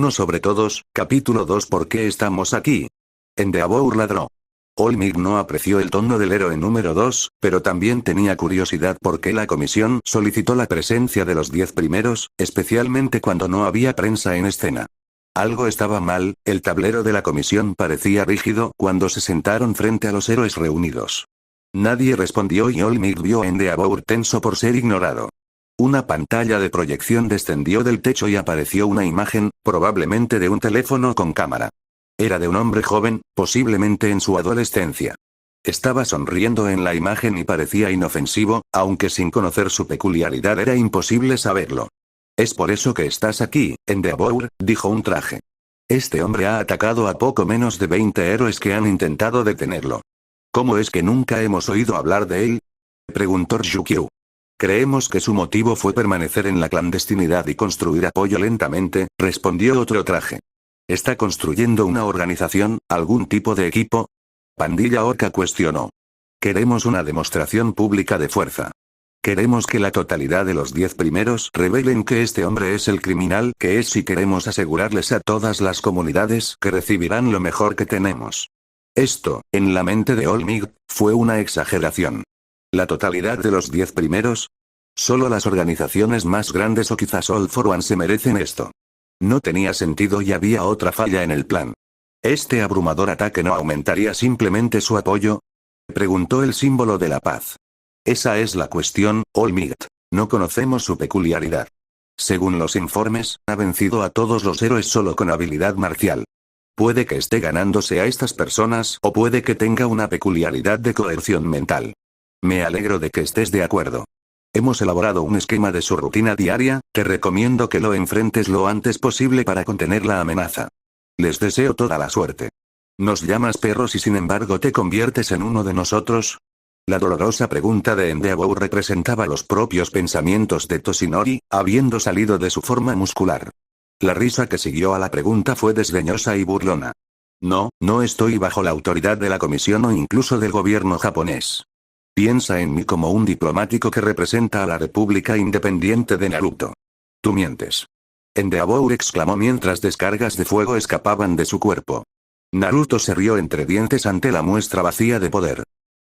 1 sobre todos, capítulo 2. ¿Por qué estamos aquí? Endeavor ladró. All Might no apreció el tono del héroe número 2, pero también tenía curiosidad por qué la comisión solicitó la presencia de los 10 primeros, especialmente cuando no había prensa en escena. Algo estaba mal, el tablero de la comisión parecía rígido cuando se sentaron frente a los héroes reunidos. Nadie respondió y All Might vio a Endeavor tenso por ser ignorado. Una pantalla de proyección descendió del techo y apareció una imagen, probablemente de un teléfono con cámara. Era de un hombre joven, posiblemente en su adolescencia. Estaba sonriendo en la imagen y parecía inofensivo, aunque sin conocer su peculiaridad era imposible saberlo. «Es por eso que estás aquí, Endeavor», dijo un traje. «Este hombre ha atacado a poco menos de 20 héroes que han intentado detenerlo. ¿Cómo es que nunca hemos oído hablar de él?», preguntó Ryukyu. «Creemos que su motivo fue permanecer en la clandestinidad y construir apoyo lentamente», respondió otro traje. «¿Está construyendo una organización, algún tipo de equipo?», Pandilla Orca cuestionó. «Queremos una demostración pública de fuerza. Queremos que la totalidad de los 10 primeros revelen que este hombre es el criminal que es y queremos asegurarles a todas las comunidades que recibirán lo mejor que tenemos». Esto, en la mente de All Might, fue una exageración. ¿La totalidad de los 10 primeros? Solo las organizaciones más grandes o quizás All for One se merecen esto. No tenía sentido y había otra falla en el plan. ¿Este abrumador ataque no aumentaría simplemente su apoyo?, preguntó el símbolo de la paz. Esa es la cuestión, All Might. No conocemos su peculiaridad. Según los informes, ha vencido a todos los héroes solo con habilidad marcial. Puede que esté ganándose a estas personas o puede que tenga una peculiaridad de coerción mental. Me alegro de que estés de acuerdo. Hemos elaborado un esquema de su rutina diaria, te recomiendo que lo enfrentes lo antes posible para contener la amenaza. Les deseo toda la suerte. ¿Nos llamas perros y sin embargo te conviertes en uno de nosotros? La dolorosa pregunta de Endeavor representaba los propios pensamientos de Toshinori, habiendo salido de su forma muscular. La risa que siguió a la pregunta fue desdeñosa y burlona. No, no estoy bajo la autoridad de la comisión o incluso del gobierno japonés. Piensa en mí como un diplomático que representa a la República Independiente de Naruto. Tú mientes. Endeavor exclamó mientras descargas de fuego escapaban de su cuerpo. Naruto se rió entre dientes ante la muestra vacía de poder.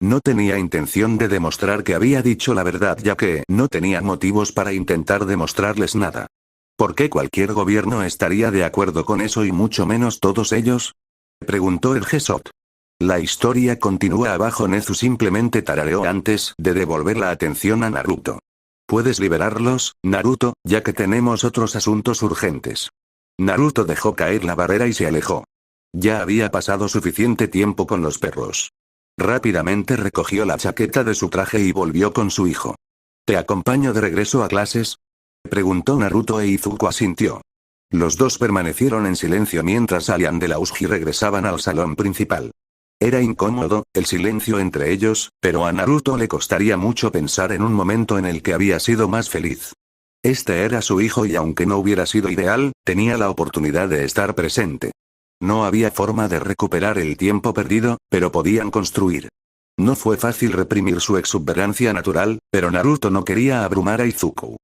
No tenía intención de demostrar que había dicho la verdad ya que no tenía motivos para intentar demostrarles nada. ¿Por qué cualquier gobierno estaría de acuerdo con eso y mucho menos todos ellos?, preguntó el Gesot. La historia continúa abajo. Nezu simplemente tarareó antes de devolver la atención a Naruto. ¿Puedes liberarlos, Naruto, ya que tenemos otros asuntos urgentes? Naruto dejó caer la barrera y se alejó. Ya había pasado suficiente tiempo con los perros. Rápidamente recogió la chaqueta de su traje y volvió con su hijo. ¿Te acompaño de regreso a clases?, preguntó Naruto e Izuku asintió. Los dos permanecieron en silencio mientras Saiyan de la Uji regresaban al salón principal. Era incómodo, el silencio entre ellos, pero a Naruto le costaría mucho pensar en un momento en el que había sido más feliz. Este era su hijo y aunque no hubiera sido ideal, tenía la oportunidad de estar presente. No había forma de recuperar el tiempo perdido, pero podían construir. No fue fácil reprimir su exuberancia natural, pero Naruto no quería abrumar a Izuku.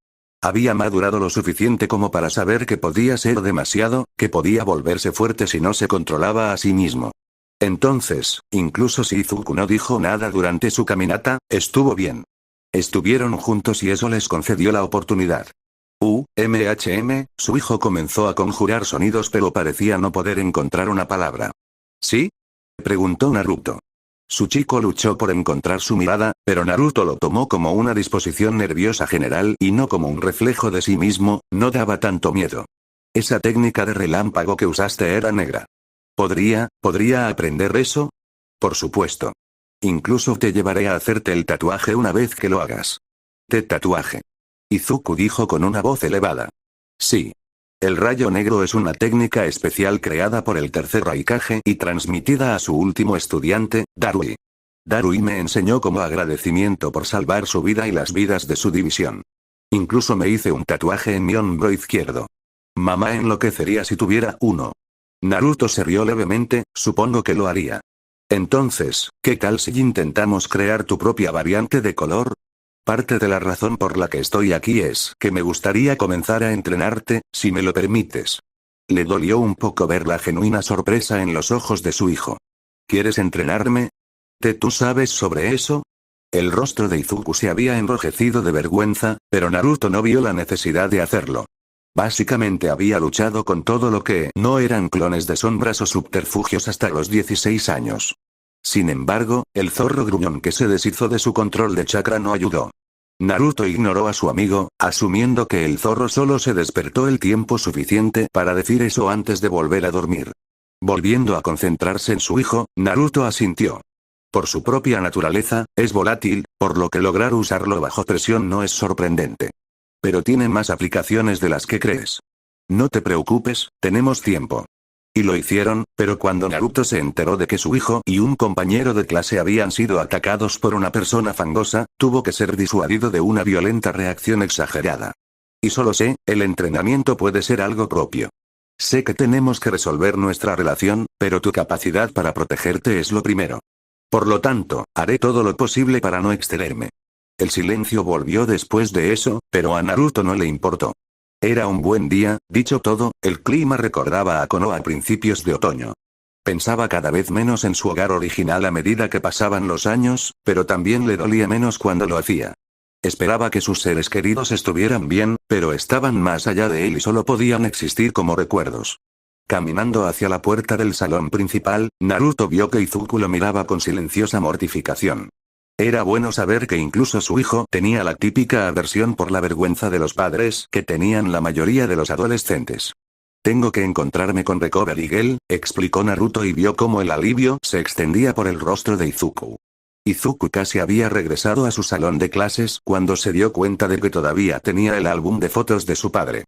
Había madurado lo suficiente como para saber que podía ser demasiado, que podía volverse fuerte si no se controlaba a sí mismo. Entonces, incluso si Izuku no dijo nada durante su caminata, estuvo bien. Estuvieron juntos y eso les concedió la oportunidad. Su hijo comenzó a conjurar sonidos pero parecía no poder encontrar una palabra. ¿Sí?, preguntó Naruto. Su chico luchó por encontrar su mirada, pero Naruto lo tomó como una disposición nerviosa general y no como un reflejo de sí mismo. No daba tanto miedo. Esa técnica de relámpago que usaste era negra. ¿Podría aprender eso? Por supuesto. Incluso te llevaré a hacerte el tatuaje una vez que lo hagas. ¿Te tatuaje? Izuku dijo con una voz elevada. Sí. El rayo negro es una técnica especial creada por el tercer Raikage y transmitida a su último estudiante, Darui. Darui me enseñó como agradecimiento por salvar su vida y las vidas de su división. Incluso me hice un tatuaje en mi hombro izquierdo. Mamá enloquecería si tuviera uno. Naruto se rió levemente, supongo que lo haría. Entonces, ¿qué tal si intentamos crear tu propia variante de color? Parte de la razón por la que estoy aquí es que me gustaría comenzar a entrenarte, si me lo permites. Le dolió un poco ver la genuina sorpresa en los ojos de su hijo. ¿Quieres entrenarme? ¿Tú sabes sobre eso? El rostro de Izuku se había enrojecido de vergüenza, pero Naruto no vio la necesidad de hacerlo. Básicamente había luchado con todo lo que no eran clones de sombras o subterfugios hasta los 16 años. Sin embargo, el zorro gruñón que se deshizo de su control de chakra no ayudó. Naruto ignoró a su amigo, asumiendo que el zorro solo se despertó el tiempo suficiente para decir eso antes de volver a dormir. Volviendo a concentrarse en su hijo, Naruto asintió. Por su propia naturaleza, es volátil, por lo que lograr usarlo bajo presión no es sorprendente. Pero tiene más aplicaciones de las que crees. No te preocupes, tenemos tiempo. Y lo hicieron, pero cuando Naruto se enteró de que su hijo y un compañero de clase habían sido atacados por una persona fangosa, tuvo que ser disuadido de una violenta reacción exagerada. Y solo sé, el entrenamiento puede ser algo propio. Sé que tenemos que resolver nuestra relación, pero tu capacidad para protegerte es lo primero. Por lo tanto, haré todo lo posible para no excederme. El silencio volvió después de eso, pero a Naruto no le importó. Era un buen día, dicho todo, el clima recordaba a Konoha a principios de otoño. Pensaba cada vez menos en su hogar original a medida que pasaban los años, pero también le dolía menos cuando lo hacía. Esperaba que sus seres queridos estuvieran bien, pero estaban más allá de él y solo podían existir como recuerdos. Caminando hacia la puerta del salón principal, Naruto vio que Izuku lo miraba con silenciosa mortificación. Era bueno saber que incluso su hijo tenía la típica aversión por la vergüenza de los padres que tenían la mayoría de los adolescentes. Tengo que encontrarme con Recovery Girl, explicó Naruto y vio cómo el alivio se extendía por el rostro de Izuku. Izuku casi había regresado a su salón de clases cuando se dio cuenta de que todavía tenía el álbum de fotos de su padre.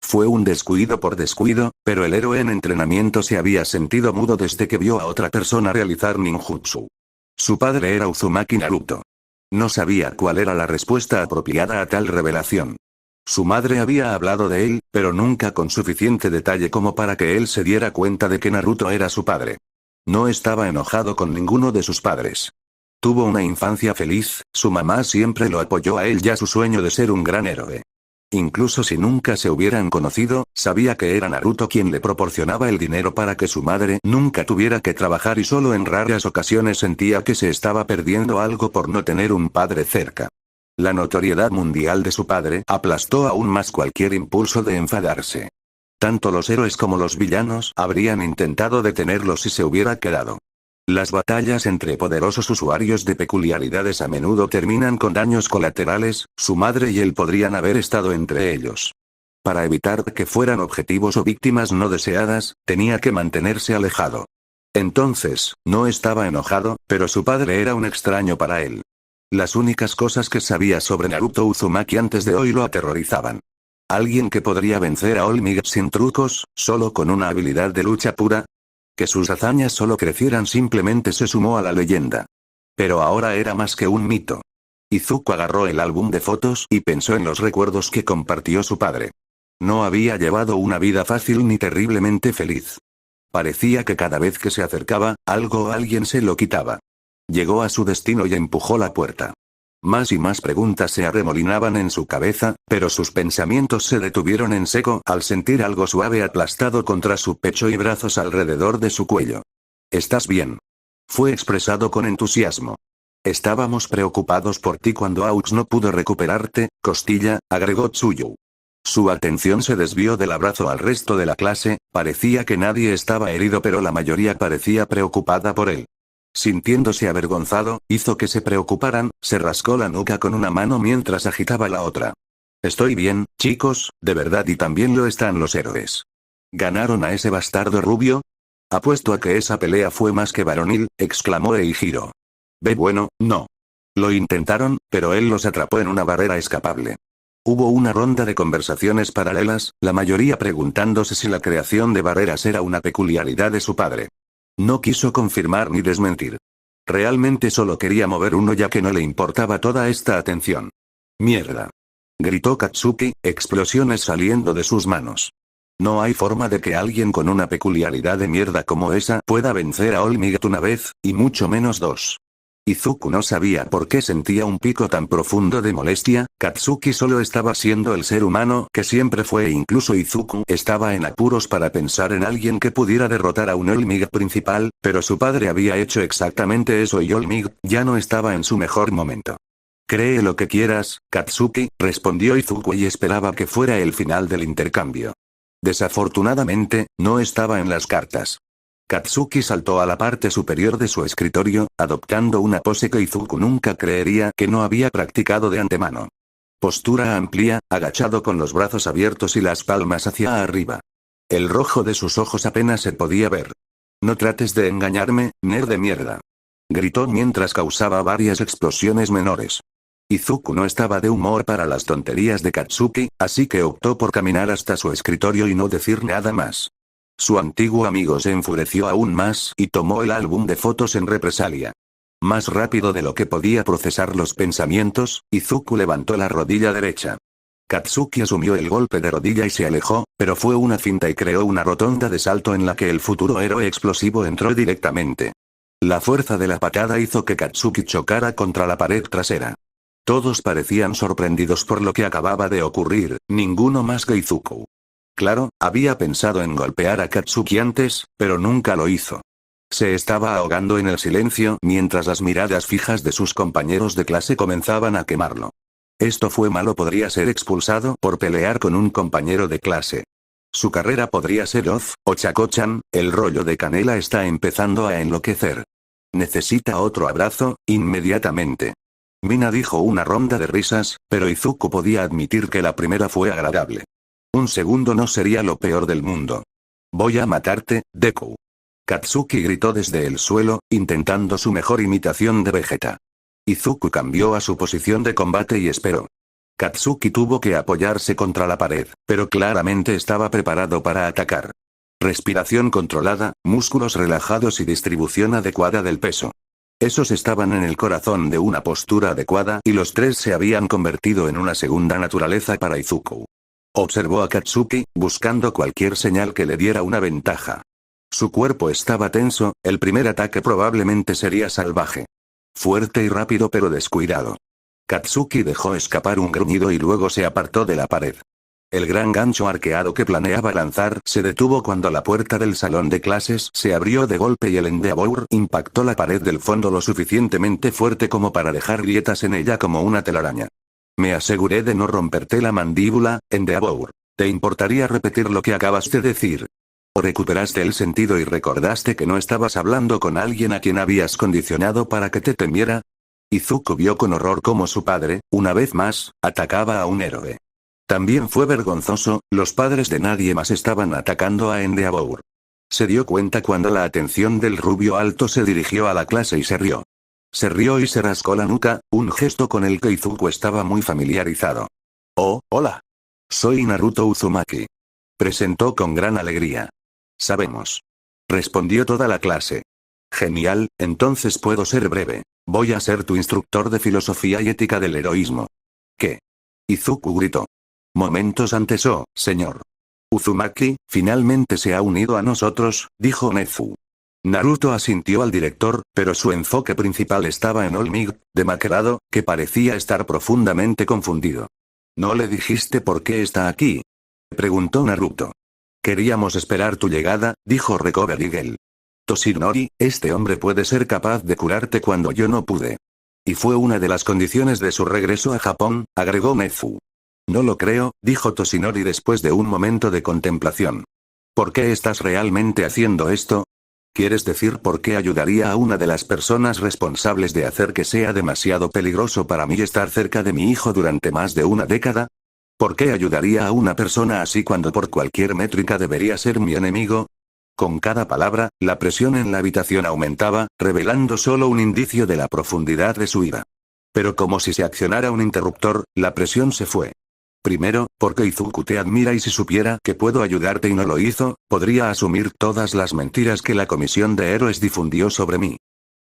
Fue un descuido por descuido, pero el héroe en entrenamiento se había sentido mudo desde que vio a otra persona realizar ninjutsu. Su padre era Uzumaki Naruto. No sabía cuál era la respuesta apropiada a tal revelación. Su madre había hablado de él, pero nunca con suficiente detalle como para que él se diera cuenta de que Naruto era su padre. No estaba enojado con ninguno de sus padres. Tuvo una infancia feliz, su mamá siempre lo apoyó a él y a su sueño de ser un gran héroe. Incluso si nunca se hubieran conocido, sabía que era Naruto quien le proporcionaba el dinero para que su madre nunca tuviera que trabajar y solo en raras ocasiones sentía que se estaba perdiendo algo por no tener un padre cerca. La notoriedad mundial de su padre aplastó aún más cualquier impulso de enfadarse. Tanto los héroes como los villanos habrían intentado detenerlo si se hubiera quedado. Las batallas entre poderosos usuarios de peculiaridades a menudo terminan con daños colaterales, su madre y él podrían haber estado entre ellos. Para evitar que fueran objetivos o víctimas no deseadas, tenía que mantenerse alejado. Entonces, no estaba enojado, pero su padre era un extraño para él. Las únicas cosas que sabía sobre Naruto Uzumaki antes de hoy lo aterrorizaban. Alguien que podría vencer a All Might sin trucos, solo con una habilidad de lucha pura. Que sus hazañas solo crecieran simplemente se sumó a la leyenda. Pero ahora era más que un mito. Izuku agarró el álbum de fotos y pensó en los recuerdos que compartió su padre. No había llevado una vida fácil ni terriblemente feliz. Parecía que cada vez que se acercaba, algo o alguien se lo quitaba. Llegó a su destino y empujó la puerta. Más y más preguntas se arremolinaban en su cabeza, pero sus pensamientos se detuvieron en seco al sentir algo suave aplastado contra su pecho y brazos alrededor de su cuello. ¿Estás bien? Fue expresado con entusiasmo. Estábamos preocupados por ti cuando Aux no pudo recuperarte, Costilla, agregó Tsuyu. Su atención se desvió del abrazo al resto de la clase, parecía que nadie estaba herido pero la mayoría parecía preocupada por él. Sintiéndose avergonzado, hizo que se preocuparan, se rascó la nuca con una mano mientras agitaba la otra. Estoy bien, chicos, de verdad y también lo están los héroes. ¿Ganaron a ese bastardo rubio? Apuesto a que esa pelea fue más que varonil, exclamó Eijiro. Bueno, no. Lo intentaron, pero él los atrapó en una barrera escapable. Hubo una ronda de conversaciones paralelas, la mayoría preguntándose si la creación de barreras era una peculiaridad de su padre. No quiso confirmar ni desmentir. Realmente solo quería mover uno ya que no le importaba toda esta atención. ¡Mierda! Gritó Katsuki, explosiones saliendo de sus manos. No hay forma de que alguien con una peculiaridad de mierda como esa pueda vencer a All Might una vez, y mucho menos dos. Izuku no sabía por qué sentía un pico tan profundo de molestia. Katsuki solo estaba siendo el ser humano que siempre fue e incluso Izuku estaba en apuros para pensar en alguien que pudiera derrotar a un All Might principal, pero su padre había hecho exactamente eso y All Might ya no estaba en su mejor momento. Cree lo que quieras, Katsuki, respondió Izuku y esperaba que fuera el final del intercambio. Desafortunadamente, no estaba en las cartas. Katsuki saltó a la parte superior de su escritorio, adoptando una pose que Izuku nunca creería que no había practicado de antemano. Postura amplia, agachado con los brazos abiertos y las palmas hacia arriba. El rojo de sus ojos apenas se podía ver. No trates de engañarme, nerd de mierda. Gritó mientras causaba varias explosiones menores. Izuku no estaba de humor para las tonterías de Katsuki, así que optó por caminar hasta su escritorio y no decir nada más. Su antiguo amigo se enfureció aún más y tomó el álbum de fotos en represalia. Más rápido de lo que podía procesar los pensamientos, Izuku levantó la rodilla derecha. Katsuki asumió el golpe de rodilla y se alejó, pero fue una finta y creó una rotonda de salto en la que el futuro héroe explosivo entró directamente. La fuerza de la patada hizo que Katsuki chocara contra la pared trasera. Todos parecían sorprendidos por lo que acababa de ocurrir, ninguno más que Izuku. Claro, había pensado en golpear a Katsuki antes, pero nunca lo hizo. Se estaba ahogando en el silencio mientras las miradas fijas de sus compañeros de clase comenzaban a quemarlo. Esto fue malo, podría ser expulsado por pelear con un compañero de clase. Su carrera podría ser off, o Chako-chan, el rollo de canela está empezando a enloquecer. Necesita otro abrazo, inmediatamente. Mina dijo una ronda de risas, pero Izuku podía admitir que la primera fue agradable. Un segundo no sería lo peor del mundo. Voy a matarte, Deku. Katsuki gritó desde el suelo, intentando su mejor imitación de Vegeta. Izuku cambió a su posición de combate y esperó. Katsuki tuvo que apoyarse contra la pared, pero claramente estaba preparado para atacar. Respiración controlada, músculos relajados y distribución adecuada del peso. Esos estaban en el corazón de una postura adecuada y los tres se habían convertido en una segunda naturaleza para Izuku. Observó a Katsuki, buscando cualquier señal que le diera una ventaja. Su cuerpo estaba tenso, el primer ataque probablemente sería salvaje. Fuerte y rápido pero descuidado. Katsuki dejó escapar un gruñido y luego se apartó de la pared. El gran gancho arqueado que planeaba lanzar se detuvo cuando la puerta del salón de clases se abrió de golpe y el Endeavor impactó la pared del fondo lo suficientemente fuerte como para dejar grietas en ella como una telaraña. Me aseguré de no romperte la mandíbula, Endeavor. ¿Te importaría repetir lo que acabas de decir? ¿O recuperaste el sentido y recordaste que no estabas hablando con alguien a quien habías condicionado para que te temiera? Izuku vio con horror cómo su padre, una vez más, atacaba a un héroe. También fue vergonzoso, los padres de nadie más estaban atacando a Endeavor. Se dio cuenta cuando la atención del rubio alto se dirigió a la clase y se rió. Se rió y se rascó la nuca, un gesto con el que Izuku estaba muy familiarizado. Oh, hola. Soy Naruto Uzumaki. Presentó con gran alegría. Sabemos. Respondió toda la clase. Genial, entonces puedo ser breve. Voy a ser tu instructor de filosofía y ética del heroísmo. ¿Qué? Izuku gritó. Momentos antes, oh, señor. Uzumaki, finalmente se ha unido a nosotros, dijo Nezu. Naruto asintió al director, pero su enfoque principal estaba en All Might, demacrado, que parecía estar profundamente confundido. ¿No le dijiste por qué está aquí? Preguntó Naruto. Queríamos esperar tu llegada, dijo Recover Eagle. Toshinori, este hombre puede ser capaz de curarte cuando yo no pude. Y fue una de las condiciones de su regreso a Japón, agregó Nezu. No lo creo, dijo Toshinori después de un momento de contemplación. ¿Por qué estás realmente haciendo esto? ¿Quieres decir por qué ayudaría a una de las personas responsables de hacer que sea demasiado peligroso para mí estar cerca de mi hijo durante más de una década? ¿Por qué ayudaría a una persona así cuando por cualquier métrica debería ser mi enemigo? Con cada palabra, la presión en la habitación aumentaba, revelando solo un indicio de la profundidad de su ira. Pero como si se accionara un interruptor, la presión se fue. Primero, porque Izuku te admira y si supiera que puedo ayudarte y no lo hizo, podría asumir todas las mentiras que la Comisión de Héroes difundió sobre mí.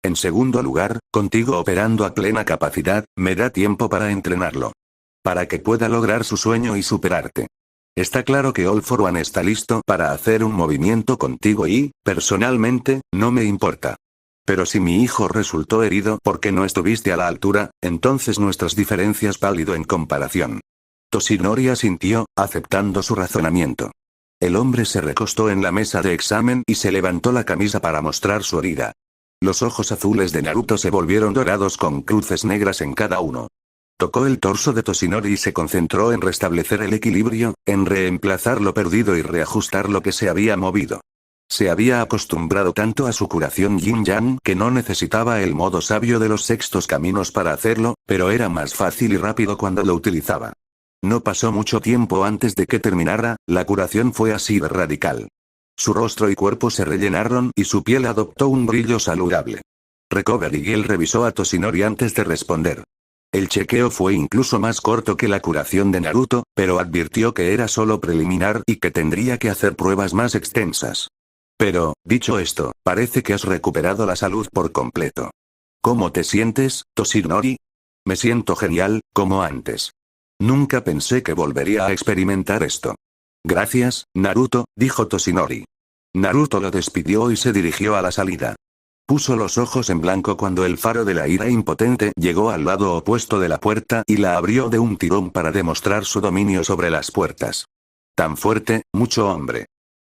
En segundo lugar, contigo operando a plena capacidad, me da tiempo para entrenarlo. Para que pueda lograr su sueño y superarte. Está claro que All for One está listo para hacer un movimiento contigo y, personalmente, no me importa. Pero si mi hijo resultó herido porque no estuviste a la altura, entonces nuestras diferencias válido en comparación. Toshinori asintió, aceptando su razonamiento. El hombre se recostó en la mesa de examen y se levantó la camisa para mostrar su herida. Los ojos azules de Naruto se volvieron dorados con cruces negras en cada uno. Tocó el torso de Toshinori y se concentró en restablecer el equilibrio, en reemplazar lo perdido y reajustar lo que se había movido. Se había acostumbrado tanto a su curación yin-yang que no necesitaba el modo sabio de los sextos caminos para hacerlo, pero era más fácil y rápido cuando lo utilizaba. No pasó mucho tiempo antes de que terminara, la curación fue así de radical. Su rostro y cuerpo se rellenaron y su piel adoptó un brillo saludable. Recovery Girl revisó a Toshinori antes de responder. El chequeo fue incluso más corto que la curación de Naruto, pero advirtió que era solo preliminar y que tendría que hacer pruebas más extensas. Pero, dicho esto, parece que has recuperado la salud por completo. ¿Cómo te sientes, Toshinori? Me siento genial, como antes. Nunca pensé que volvería a experimentar esto. Gracias, Naruto, dijo Toshinori. Naruto lo despidió y se dirigió a la salida. Puso los ojos en blanco cuando el faro de la ira impotente llegó al lado opuesto de la puerta y la abrió de un tirón para demostrar su dominio sobre las puertas. Tan fuerte, mucho hombre.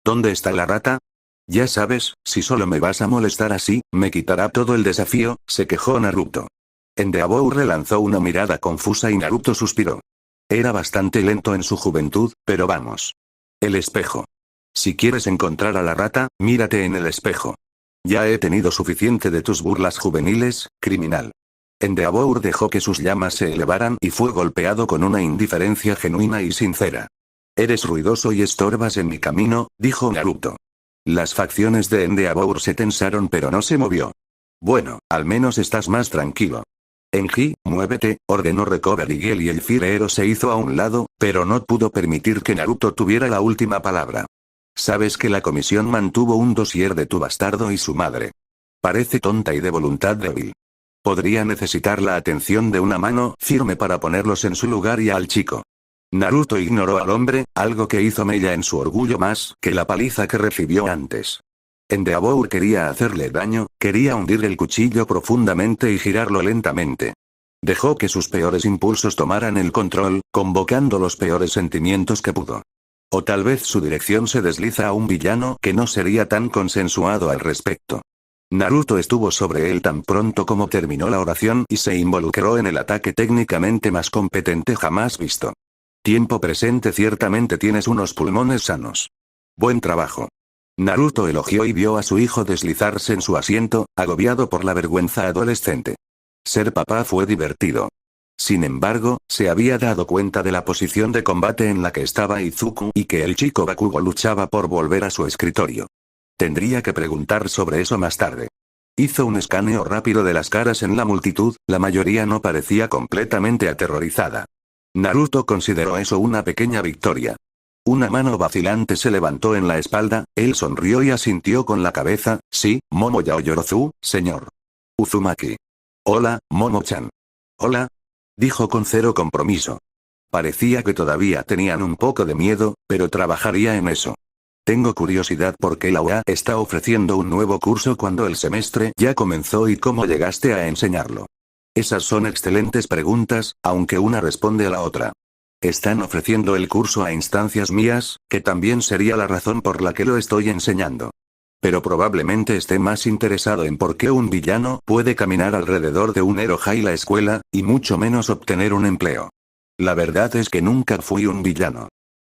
¿Dónde está la rata? Ya sabes, si solo me vas a molestar así, me quitará todo el desafío, se quejó Naruto. Endeavor lanzó una mirada confusa y Naruto suspiró. Era bastante lento en su juventud, pero vamos. El espejo. Si quieres encontrar a la rata, mírate en el espejo. Ya he tenido suficiente de tus burlas juveniles, criminal. Endeavor dejó que sus llamas se elevaran y fue golpeado con una indiferencia genuina y sincera. Eres ruidoso y estorbas en mi camino, dijo Naruto. Las facciones de Endeavor se tensaron pero no se movió. Bueno, al menos estás más tranquilo. Enji, muévete, ordenó Recovery Girl y el Fire se hizo a un lado, pero no pudo permitir que Naruto tuviera la última palabra. Sabes que la comisión mantuvo un dossier de tu bastardo y su madre. Parece tonta y de voluntad débil. Podría necesitar la atención de una mano firme para ponerlos en su lugar y al chico. Naruto ignoró al hombre, algo que hizo mella en su orgullo más que la paliza que recibió antes. Endeavor quería hacerle daño, quería hundir el cuchillo profundamente y girarlo lentamente. Dejó que sus peores impulsos tomaran el control, convocando los peores sentimientos que pudo. O tal vez su dirección se desliza a un villano que no sería tan consensuado al respecto. Naruto estuvo sobre él tan pronto como terminó la oración y se involucró en el ataque técnicamente más competente jamás visto. Tiempo presente, ciertamente tienes unos pulmones sanos. Buen trabajo. Naruto elogió y vio a su hijo deslizarse en su asiento, agobiado por la vergüenza adolescente. Ser papá fue divertido. Sin embargo, se había dado cuenta de la posición de combate en la que estaba Izuku y que el chico Bakugo luchaba por volver a su escritorio. Tendría que preguntar sobre eso más tarde. Hizo un escaneo rápido de las caras en la multitud, la mayoría no parecía completamente aterrorizada. Naruto consideró eso una pequeña victoria. Una mano vacilante se levantó en la espalda, él sonrió y asintió con la cabeza, sí, Momo Yaoyorozu, señor. Uzumaki. Hola, Momo-chan. Hola. Dijo con cero compromiso. Parecía que todavía tenían un poco de miedo, pero trabajaría en eso. Tengo curiosidad por qué la UA está ofreciendo un nuevo curso cuando el semestre ya comenzó y cómo llegaste a enseñarlo. Esas son excelentes preguntas, aunque una responde a la otra. Están ofreciendo el curso a instancias mías, que también sería la razón por la que lo estoy enseñando. Pero probablemente esté más interesado en por qué un villano puede caminar alrededor de un Eroha y la escuela, y mucho menos obtener un empleo. La verdad es que nunca fui un villano.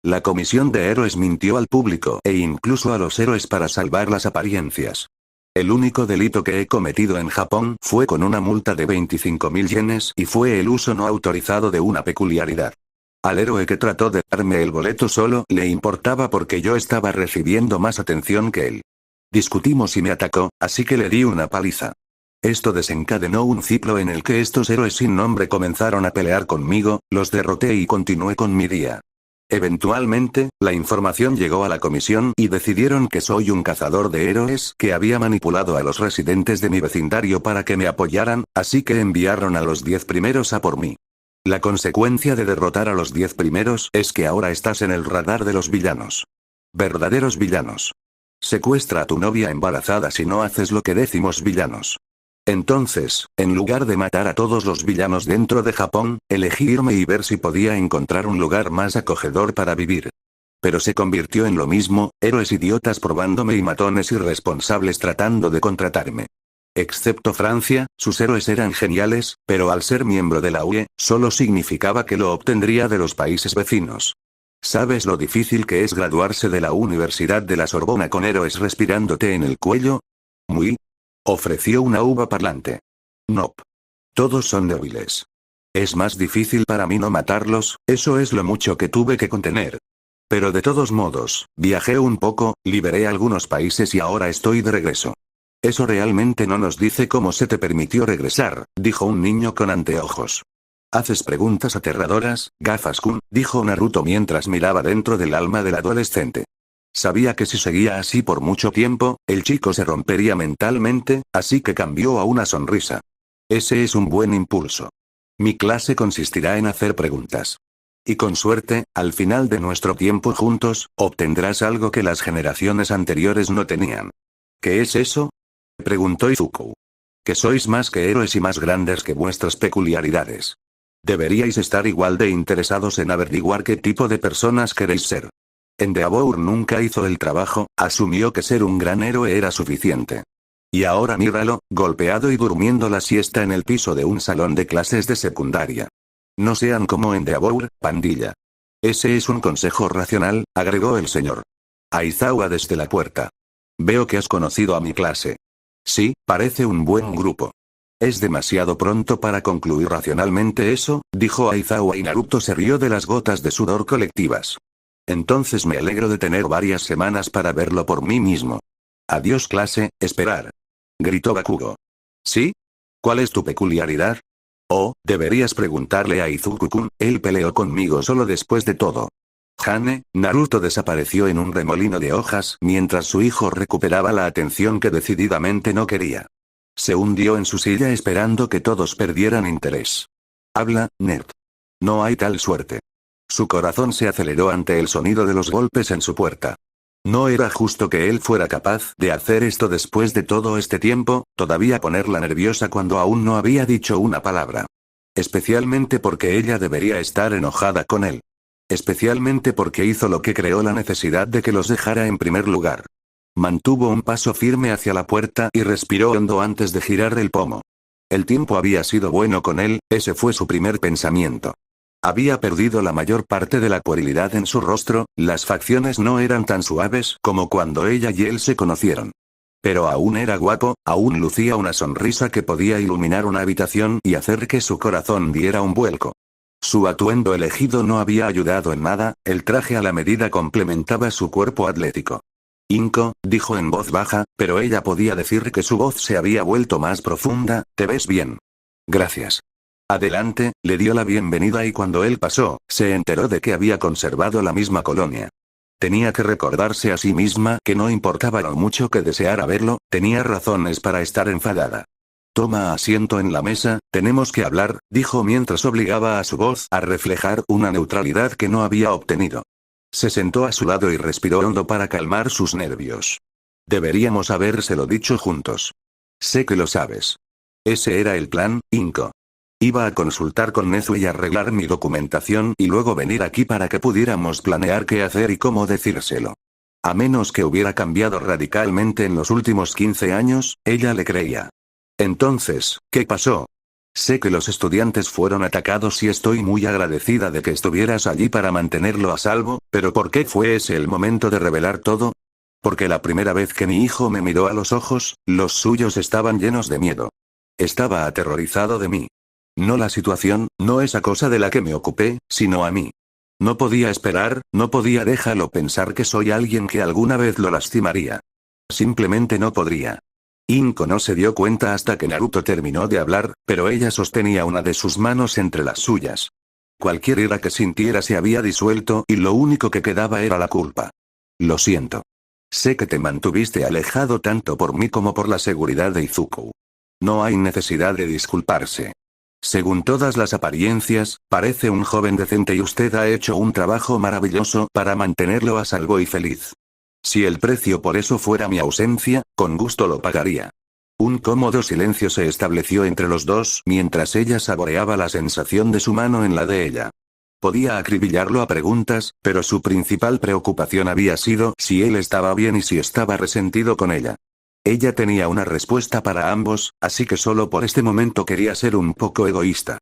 La comisión de héroes mintió al público e incluso a los héroes para salvar las apariencias. El único delito que he cometido en Japón fue con una multa de 25.000 yenes y fue el uso no autorizado de una peculiaridad. Al héroe que trató de darme el boleto solo le importaba porque yo estaba recibiendo más atención que él. Discutimos y me atacó, así que le di una paliza. Esto desencadenó un ciclo en el que estos héroes sin nombre comenzaron a pelear conmigo, los derroté y continué con mi día. Eventualmente, la información llegó a la comisión y decidieron que soy un cazador de héroes que había manipulado a los residentes de mi vecindario para que me apoyaran, así que enviaron a los 10 primeros a por mí. La consecuencia de derrotar a los 10 primeros es que ahora estás en el radar de los villanos. Verdaderos villanos. Secuestra a tu novia embarazada si no haces lo que decimos villanos. Entonces, en lugar de matar a todos los villanos dentro de Japón, elegí irme y ver si podía encontrar un lugar más acogedor para vivir. Pero se convirtió en lo mismo, héroes idiotas probándome y matones irresponsables tratando de contratarme. Excepto Francia, sus héroes eran geniales, pero al ser miembro de la UE, solo significaba que lo obtendría de los países vecinos. ¿Sabes lo difícil que es graduarse de la Universidad de la Sorbona con héroes respirándote en el cuello? Muy. Ofreció una uva parlante. Nope. Todos son débiles. Es más difícil para mí no matarlos, eso es lo mucho que tuve que contener. Pero de todos modos, viajé un poco, liberé algunos países y ahora estoy de regreso. Eso realmente no nos dice cómo se te permitió regresar, dijo un niño con anteojos. Haces preguntas aterradoras, Gafas-kun, dijo Naruto mientras miraba dentro del alma del adolescente. Sabía que si seguía así por mucho tiempo, el chico se rompería mentalmente, así que cambió a una sonrisa. Ese es un buen impulso. Mi clase consistirá en hacer preguntas. Y con suerte, al final de nuestro tiempo juntos, obtendrás algo que las generaciones anteriores no tenían. ¿Qué es eso? Preguntó Izuku. Que sois más que héroes y más grandes que vuestras peculiaridades. Deberíais estar igual de interesados en averiguar qué tipo de personas queréis ser. Endeavor nunca hizo el trabajo, asumió que ser un gran héroe era suficiente. Y ahora míralo, golpeado y durmiendo la siesta en el piso de un salón de clases de secundaria. No sean como Endeavor, pandilla. Ese es un consejo racional, agregó el señor Aizawa desde la puerta. Veo que has conocido a mi clase. Sí, parece un buen grupo. Es demasiado pronto para concluir racionalmente eso, dijo Aizawa y Naruto se rió de las gotas de sudor colectivas. Entonces me alegro de tener varias semanas para verlo por mí mismo. Adiós clase, esperar. Gritó Bakugo. ¿Sí? ¿Cuál es tu peculiaridad? Oh, deberías preguntarle a Izuku-kun, él peleó conmigo solo después de todo. Hane, Naruto desapareció en un remolino de hojas mientras su hijo recuperaba la atención que decididamente no quería. Se hundió en su silla esperando que todos perdieran interés. Habla, nerd. No hay tal suerte. Su corazón se aceleró ante el sonido de los golpes en su puerta. No era justo que él fuera capaz de hacer esto después de todo este tiempo, todavía ponerla nerviosa cuando aún no había dicho una palabra. Especialmente porque ella debería estar enojada con él. Especialmente porque hizo lo que creó la necesidad de que los dejara en primer lugar. Mantuvo un paso firme hacia la puerta y respiró hondo antes de girar el pomo. El tiempo había sido bueno con él, ese fue su primer pensamiento. Había perdido la mayor parte de la puerilidad en su rostro, las facciones no eran tan suaves como cuando ella y él se conocieron. Pero aún era guapo, aún lucía una sonrisa que podía iluminar una habitación y hacer que su corazón diera un vuelco. Su atuendo elegido no había ayudado en nada, el traje a la medida complementaba su cuerpo atlético. Inko, dijo en voz baja, pero ella podía decir que su voz se había vuelto más profunda, te ves bien. Gracias. Adelante, le dio la bienvenida y cuando él pasó, se enteró de que había conservado la misma colonia. Tenía que recordarse a sí misma que no importaba lo mucho que deseara verlo, tenía razones para estar enfadada. Toma asiento en la mesa, tenemos que hablar, dijo mientras obligaba a su voz a reflejar una neutralidad que no había obtenido. Se sentó a su lado y respiró hondo para calmar sus nervios. Deberíamos habérselo dicho juntos. Sé que lo sabes. Ese era el plan, Inko. Iba a consultar con Nezu y arreglar mi documentación y luego venir aquí para que pudiéramos planear qué hacer y cómo decírselo. A menos que hubiera cambiado radicalmente en los últimos 15 años, ella le creía. Entonces, ¿qué pasó? Sé que los estudiantes fueron atacados y estoy muy agradecida de que estuvieras allí para mantenerlo a salvo, pero ¿por qué fue ese el momento de revelar todo? Porque la primera vez que mi hijo me miró a los ojos, los suyos estaban llenos de miedo. Estaba aterrorizado de mí. No la situación, no esa cosa de la que me ocupé, sino a mí. No podía esperar, no podía déjalo pensar que soy alguien que alguna vez lo lastimaría. Simplemente no podría. Inko no se dio cuenta hasta que Naruto terminó de hablar, pero ella sostenía una de sus manos entre las suyas. Cualquier ira que sintiera se había disuelto y lo único que quedaba era la culpa. Lo siento. Sé que te mantuviste alejado tanto por mí como por la seguridad de Izuku. No hay necesidad de disculparse. Según todas las apariencias, parece un joven decente y usted ha hecho un trabajo maravilloso para mantenerlo a salvo y feliz. Si el precio por eso fuera mi ausencia, con gusto lo pagaría. Un cómodo silencio se estableció entre los dos mientras ella saboreaba la sensación de su mano en la de ella. Podía acribillarlo a preguntas, pero su principal preocupación había sido si él estaba bien y si estaba resentido con ella. Ella tenía una respuesta para ambos, así que solo por este momento quería ser un poco egoísta.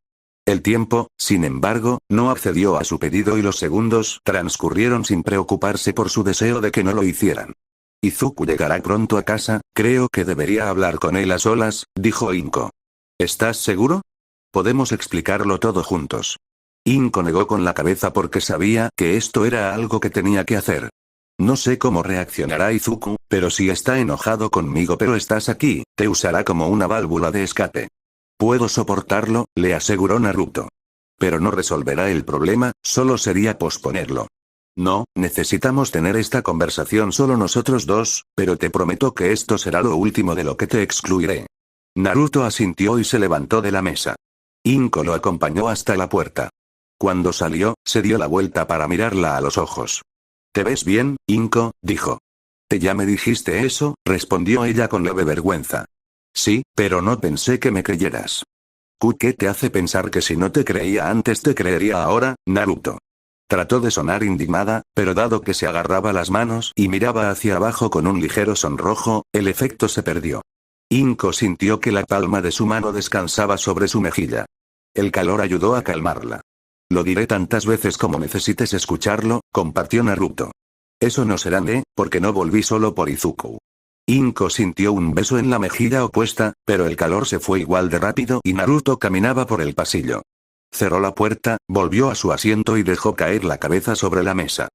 El tiempo, sin embargo, no accedió a su pedido y los segundos transcurrieron sin preocuparse por su deseo de que no lo hicieran. Izuku llegará pronto a casa, creo que debería hablar con él a solas, dijo Inko. ¿Estás seguro? Podemos explicarlo todo juntos. Inko negó con la cabeza porque sabía que esto era algo que tenía que hacer. No sé cómo reaccionará Izuku, pero si está enojado conmigo pero estás aquí, te usará como una válvula de escape. Puedo soportarlo, le aseguró Naruto. Pero no resolverá el problema, solo sería posponerlo. No, necesitamos tener esta conversación solo nosotros dos, pero te prometo que esto será lo último de lo que te excluiré. Naruto asintió y se levantó de la mesa. Inko lo acompañó hasta la puerta. Cuando salió, se dio la vuelta para mirarla a los ojos. ¿Te ves bien, Inko?, dijo. Ya me dijiste eso, respondió ella con leve vergüenza. Sí, pero no pensé que me creyeras. ¿Qué te hace pensar que si no te creía antes te creería ahora, Naruto? Trató de sonar indignada, pero dado que se agarraba las manos y miraba hacia abajo con un ligero sonrojo, el efecto se perdió. Inko sintió que la palma de su mano descansaba sobre su mejilla. El calor ayudó a calmarla. Lo diré tantas veces como necesites escucharlo, compartió Naruto. Eso no será porque no volví solo por Izuku. Inko sintió un beso en la mejilla opuesta, pero el calor se fue igual de rápido y Naruto caminaba por el pasillo. Cerró la puerta, volvió a su asiento y dejó caer la cabeza sobre la mesa.